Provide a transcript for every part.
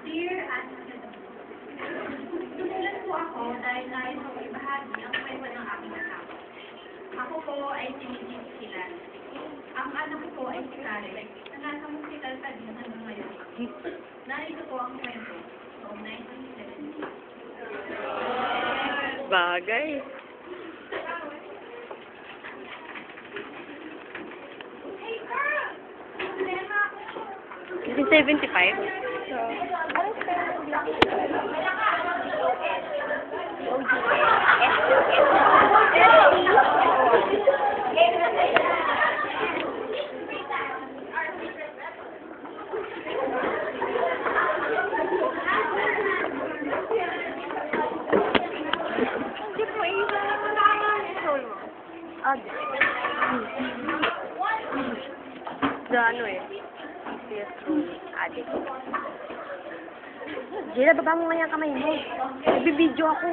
Dear Ate, tumulan po ako dahil nais ko ibahagi ang kwento ng aking anak. Ako po ay si Mrs. Silan. Ang anak ko ay si Karen, na nasa hospital pa din hanggang ngayon. Narito po ang kwento noong 1970. Bagay. Is it 75? So, anong spelling ng black? Sa ano eh? Yes, adik. Jela, baba mo nga yung kamay mo. Nagbibideo ako.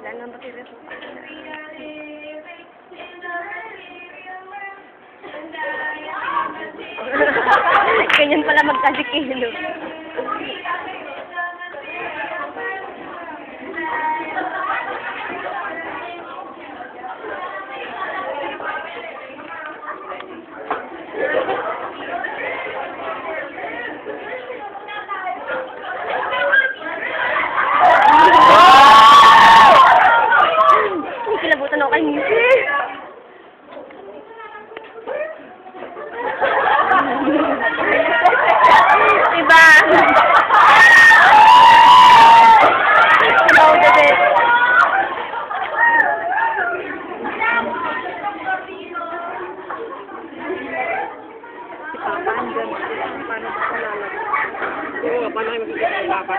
Wala naman ba kira? Ganyan pala magkadikilo. Kilabutan ako kay Missy. Diba? Ikaw na din. Si Papa, andyan. Paano sa kalalag? Oo nga, paano kayo magkikita ni Papa?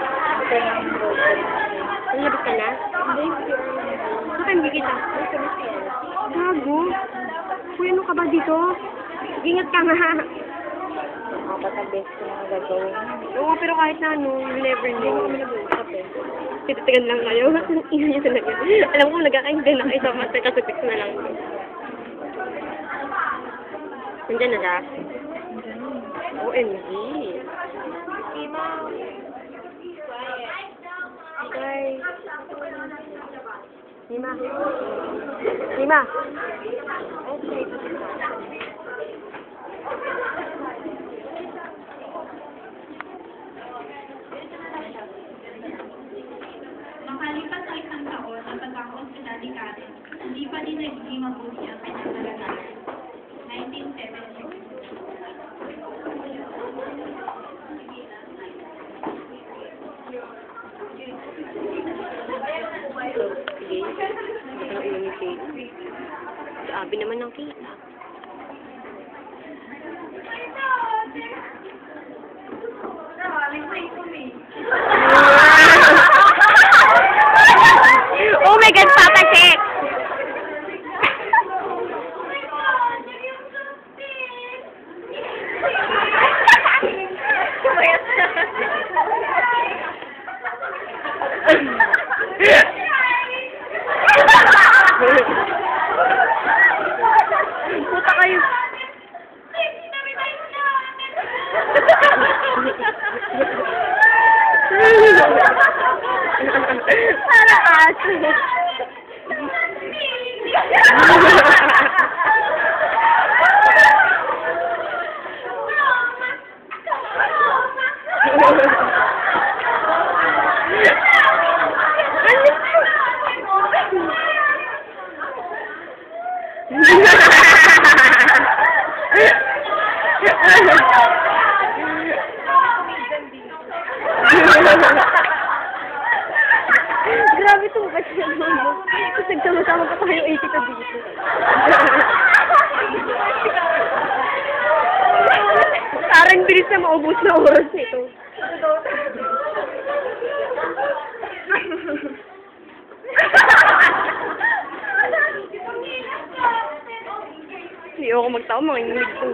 Ang labas ka na? Hindi. Saan kayo magkikita? Gago. Kuya, ano ka ba dito? Ingat ka nga. Nakapatag-best ko na gagawin. Oo, pero kahit na ano, you never know. Kami nag-uusap eh. Tititigan lang kayo. Ina niya talaga. Alam ko, nagkakaintindihan na kayo sa master kasi fix na lang. Nandiyan na siya? OMG. Sima. Guys. Nima. Nima. Okay. Makalipas sa isang taon ang pagkakaospital ni Karen, hindi pa din nagiging mabuti ang kanyang kalagayan. 1970. Sige. Ito ang inom ni Kate. Si Abby naman ng Kate. Oh my God, Papa Check! Puta kayo. Para aso. Grabe itong kasi ano. Kasi nagsama-sama pa tayo 80 ka dito. Parang bilis na maubos na oras ito. Hindi ako magtao, manginginig ko.